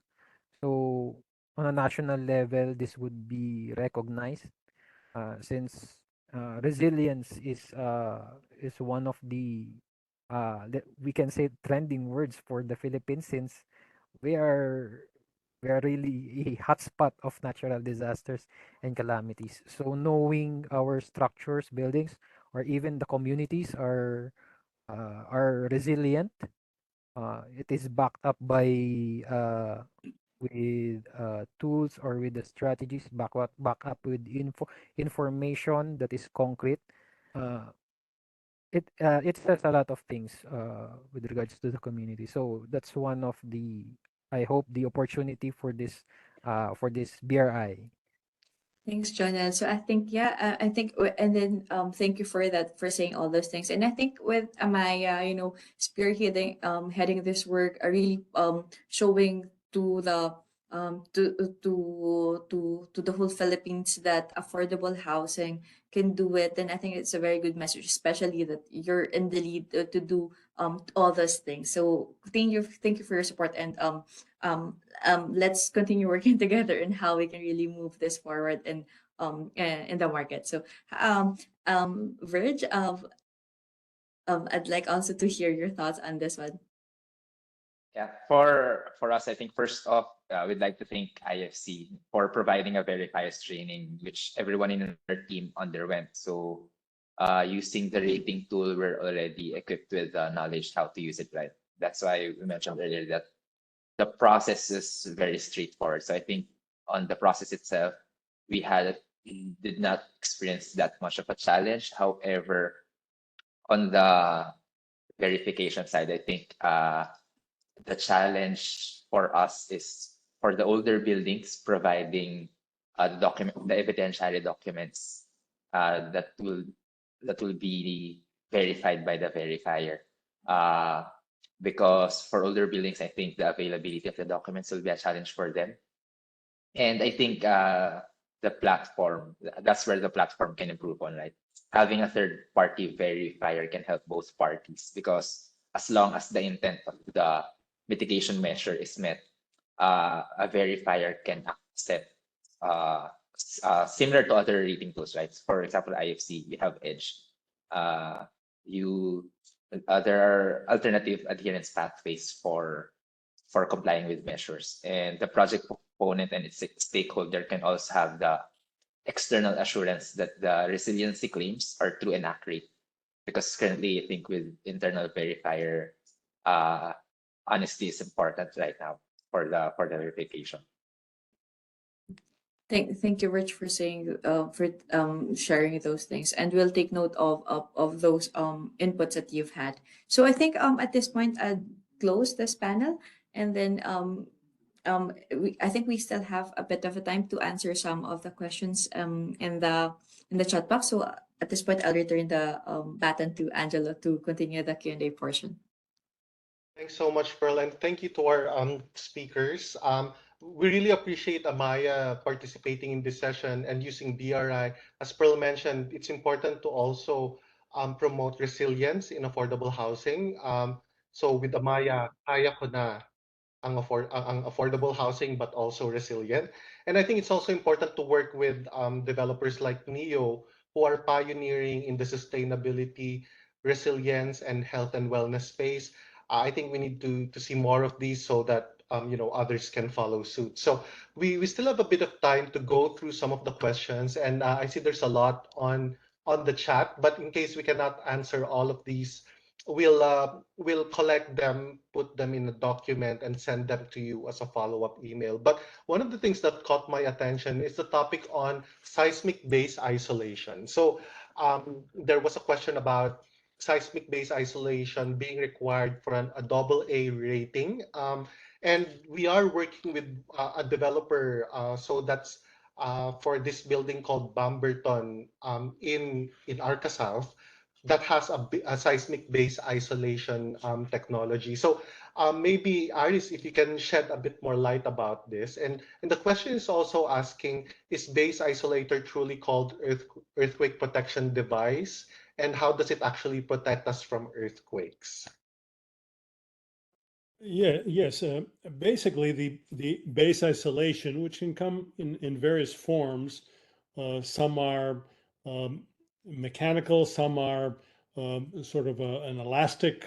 So on a national level, this would be recognized, since resilience is one of the we can say trending words for the Philippines, since we are we are really a hotspot of natural disasters and calamities. So knowing our structures, buildings, or even the communities are resilient, it is backed up by with tools or with the strategies, back up with information that is concrete. Uh, it says a lot of things with regards to the community. So that's one of the, I hope, the opportunity for this BRI. Thanks, Jonel. So I think I think and then thank you for that for saying all those things. And I think with Amaya, spearheading heading this work, are really showing to the to the whole Philippines that affordable housing can do it. And I think it's a very good message, especially that you're in the lead to do all those things. So thank you for your support and let's continue working together in how we can really move this forward in the market. So Virg, I'd like also to hear your thoughts on this one. Yeah, for us, I think first off, we'd like to thank IFC for providing a verifiers training, which everyone in our team underwent. So, using the rating tool, we're already equipped with knowledge how to use it right. That's why we mentioned earlier that the process is very straightforward. So I think on the process itself, we did not experience that much of a challenge. However, on the verification side, I think the challenge for us is for the older buildings providing the evidentiary documents that will be verified by the verifier. Because for older buildings, I think the availability of the documents will be a challenge for them. And I think the platform, that's where the platform can improve on, right? Having a third party verifier can help both parties because as long as the intent of the mitigation measure is met, a verifier can accept similar to other rating tools, right? For example, IFC, we have Edge. You there are alternative adherence pathways for complying with measures, and the project component and its stakeholder can also have the external assurance that the resiliency claims are true and accurate. Because currently, I think with internal verifier, honesty is important right now for the verification. Thank you, Rich, for saying for sharing those things, and we'll take note of those inputs that you've had. So I think at this point I'd close this panel, and then I think we still have a bit of a time to answer some of the questions in the chat box. So at this point, I'll return the baton to Angelo to continue the Q&A portion. Thanks so much, Pearl, and thank you to our speakers. We really appreciate Amaya participating in this session and using BRI. As Pearl mentioned, it's important to also promote resilience in affordable housing. So with Amaya, kaya ko na ang affordable housing, but also resilient. And I think it's also important to work with developers like NEO, who are pioneering in the sustainability, resilience, and health and wellness space. I think we need to see more of these so that others can follow suit. So we still have a bit of time to go through some of the questions, and I see there's a lot on the chat. But in case we cannot answer all of these, we'll collect them, put them in a document, and send them to you as a follow-up email. But one of the things that caught my attention is the topic on seismic base isolation. So there was a question about seismic base isolation being required for a double A rating. And we are working with a developer, so that's for this building called Bamberton in Arca South, that has a seismic base isolation technology. So maybe, Aris, if you can shed a bit more light about this. And the question is also asking, is base isolator truly called earthquake protection device? And how does it actually protect us from earthquakes? Yes. Basically, the base isolation, which can come in various forms, some are mechanical, some are sort of an elastic,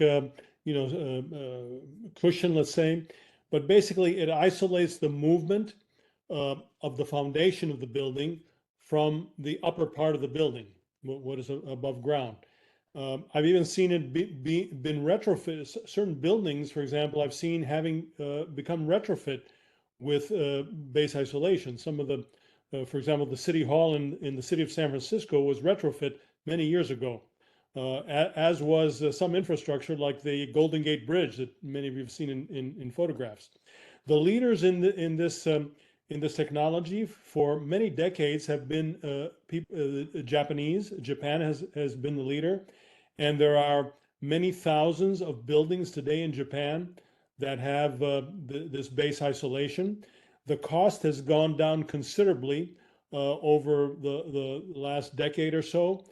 cushion, let's say. But basically, it isolates the movement of the foundation of the building from the upper part of the building, what is above ground. I've even seen it been retrofit. Certain buildings, for example, I've seen having become retrofit with base isolation. Some of the, for example, the city hall in the city of San Francisco was retrofit many years ago, as was some infrastructure like the Golden Gate Bridge that many of you have seen in photographs. The leaders in this technology for many decades have been Japanese. Japan has been the leader. And there are many thousands of buildings today in Japan that have this base isolation. The cost has gone down considerably over the last decade or so.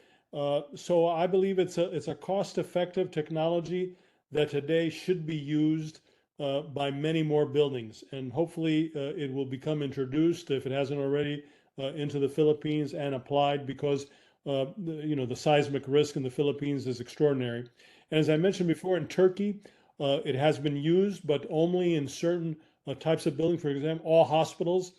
So I believe it's a cost-effective technology that today should be used by many more buildings. And hopefully it will become introduced, if it hasn't already, into the Philippines and applied, because the seismic risk in the Philippines is extraordinary. And as I mentioned before, in Turkey, it has been used, but only in certain types of building. For example, all hospitals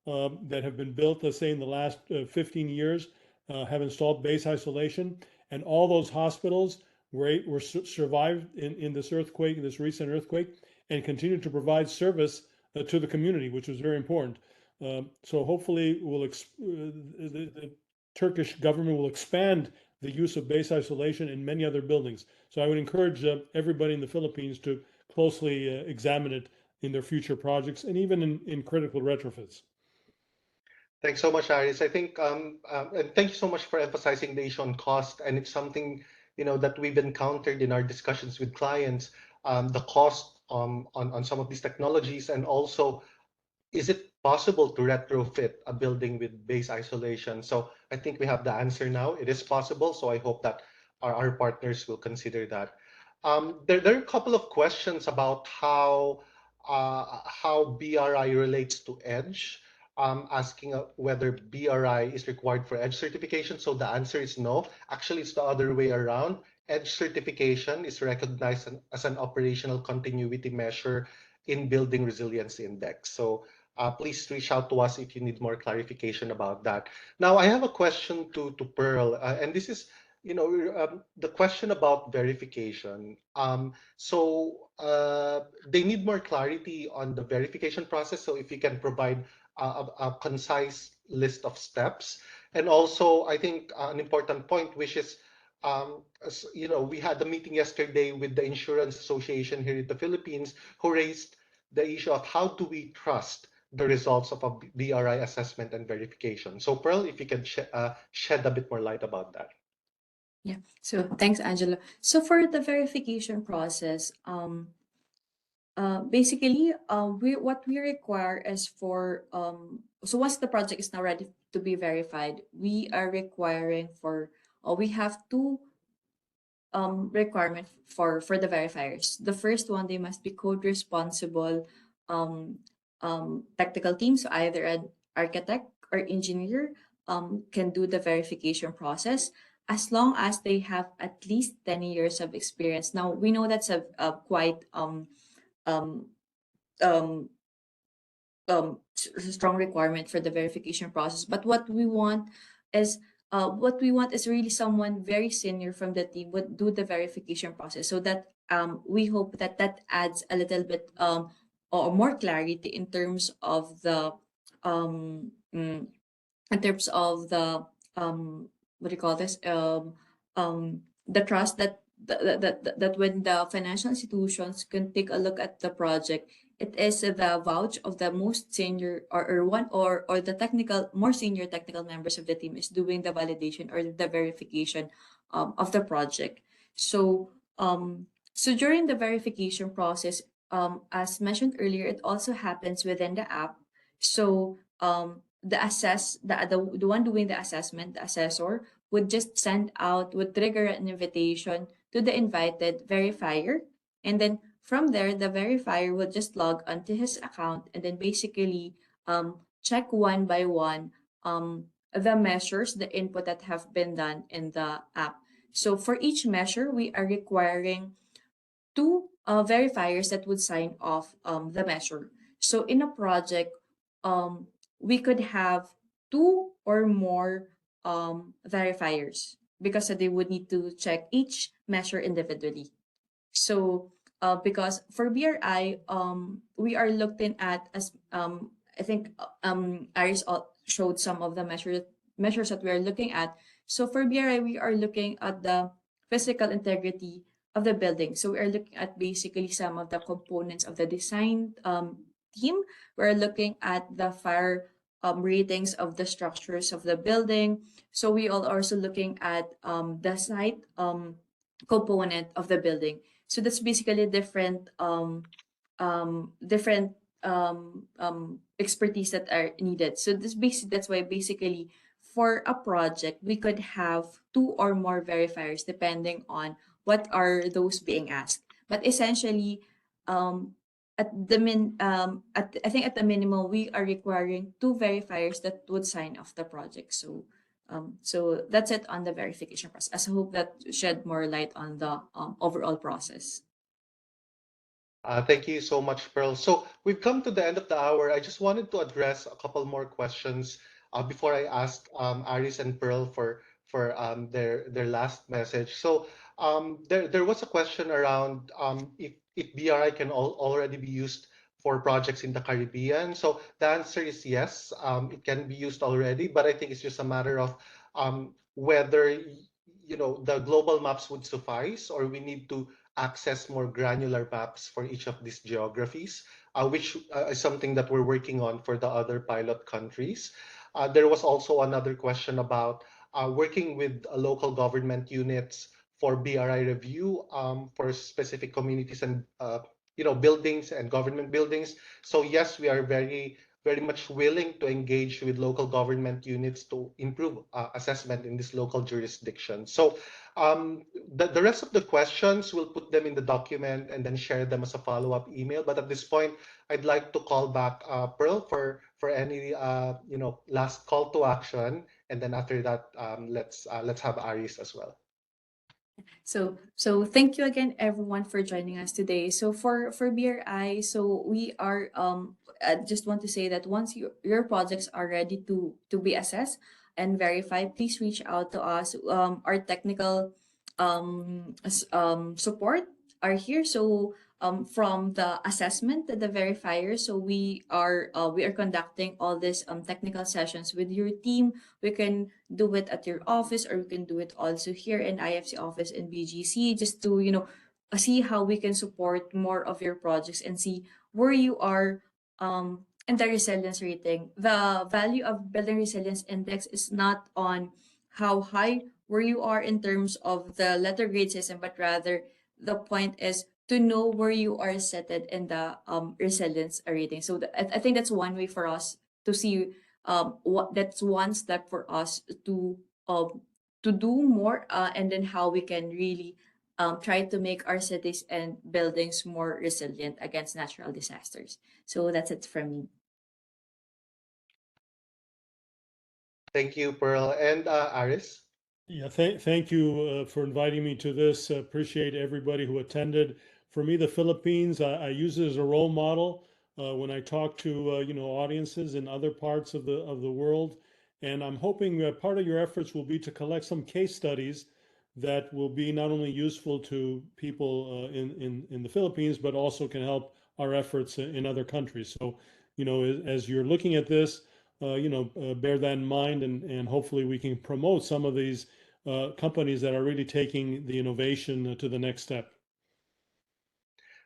that have been built, let's say in the last 15 years, have installed base isolation, and all those hospitals were survived in this earthquake, this recent earthquake, and continue to provide service to the community, which was very important. So hopefully, the Turkish government will expand the use of base isolation in many other buildings. So I would encourage everybody in the Philippines to closely examine it in their future projects and even in critical retrofits. Thanks so much, Aris. I think, and thank you so much for emphasizing the issue on cost. And it's something, that we've encountered in our discussions with clients, the cost on some of these technologies, and also, is it possible to retrofit a building with base isolation? So I think we have the answer now. It is possible. So I hope that our partners will consider that. There are a couple of questions about how BRI relates to EDGE, asking whether BRI is required for EDGE certification. So the answer is no. Actually, it's the other way around. EDGE certification is recognized as an operational continuity measure in Building Resilience Index. So please reach out to us if you need more clarification about that. Now, I have a question to Pearl, and this is, the question about verification. They need more clarity on the verification process. So if you can provide a concise list of steps. And also, I think an important point, which is, we had a meeting yesterday with the Insurance Association here in the Philippines, who raised the issue of how do we trust the results of a BRI assessment and verification. So Pearl, if you can shed a bit more light about that. Yeah. So thanks, Angela. So for the verification process, basically, what we require is so once the project is now ready to be verified, we are requiring we have two requirement for the verifiers. The first one, they must be code responsible technical team, so either an architect or engineer can do the verification process, as long as they have at least 10 years of experience. Now we know that's a quite um, strong requirement for the verification process. But what we want is really someone very senior from the team would do the verification process, so that we hope that adds a little bit or more clarity in terms of the um, mm, what do you call this, the trust that when the financial institutions can take a look at the project, it is the vouch of the most senior or one or the more senior technical members of the team is doing the validation or the verification of the project. So during the verification process, as mentioned earlier, it also happens within the app. So the one doing the assessment, the assessor, would trigger an invitation to the invited verifier, and then from there the verifier will just log onto his account and then basically check one by one the measures, the input that have been done in the app. So for each measure, we are requiring two verifiers that would sign off the measure. So in a project, we could have two or more verifiers, because they would need to check each measure individually. So because for BRI, we are looking at, as I think Iris showed some of the measures that we are looking at. So for BRI, we are looking at the physical integrity of the building. So we are looking at basically some of the components of the design team. We're looking at the fire ratings of the structures of the building. So we are also looking at the site component of the building. So that's basically different expertise that are needed. So that's why basically for a project we could have two or more verifiers depending on what are those being asked. But essentially, at the I think at the minimum we are requiring 2 verifiers that would sign off the project. So that's it on the verification process. I hope that shed more light on the overall process. Thank you so much, Pearl. So we've come to the end of the hour. I just wanted to address a couple more questions before I ask Aris and Pearl for their last message. So there was a question around if BRI can already be used for projects in the Caribbean. So the answer is yes, it can be used already, but I think it's just a matter of whether the global maps would suffice, or we need to access more granular maps for each of these geographies, which is something that we're working on for the other pilot countries. There was also another question about working with local government units for BRI review for specific communities and buildings and government buildings. So yes, we are very much willing to engage with local government units to improve assessment in this local jurisdiction. So the rest of the questions, we'll put them in the document and then share them as a follow-up email. But at this point, I'd like to call back Pearl for any last call to action, and then after that, let's have Aris as well. So thank you again, everyone, for joining us today. So for BRI, so we are I just want to say that once your projects are ready to be assessed and verified, please reach out to us. Our technical support are here. So from the assessment to the verifier, so we are conducting all these technical sessions with your team. We can do it at your office, or we can do it also here in IFC office in BGC, just to see how we can support more of your projects and see where you are in the resilience rating. The value of building resilience index is not on how high where you are in terms of the letter grade system, but rather the point is to know where you are settled in the resilience rating. So I think that's one way for us to see what that's one step for us to do more, and then how we can really try to make our cities and buildings more resilient against natural disasters. So that's it from me. Thank you, Pearl. And Aris? Yeah, thank you for inviting me to this. Appreciate everybody who attended. For me, the Philippines, I use it as a role model when I talk to audiences in other parts of the world. And I'm hoping that part of your efforts will be to collect some case studies that will be not only useful to people in the Philippines, but also can help our efforts in other countries. So, as you're looking at this, bear that in mind, and hopefully we can promote some of these companies that are really taking the innovation to the next step.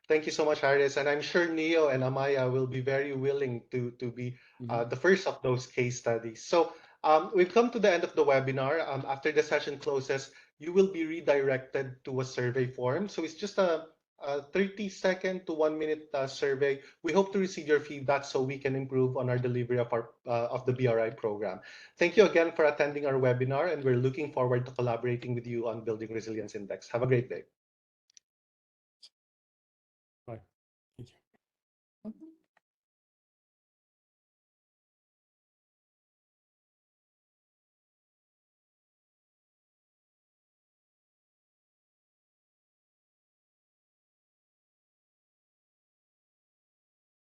Thank you so much, Aris. And I'm sure Neo and Amaya will be very willing to be the first of those case studies. So we've come to the end of the webinar. After the session closes, you will be redirected to a survey form. So it's just a 30-second to 1-minute survey. We hope to receive your feedback so we can improve on our delivery of the BRI program. Thank you again for attending our webinar, and we're looking forward to collaborating with you on Building Resilience Index. Have a great day.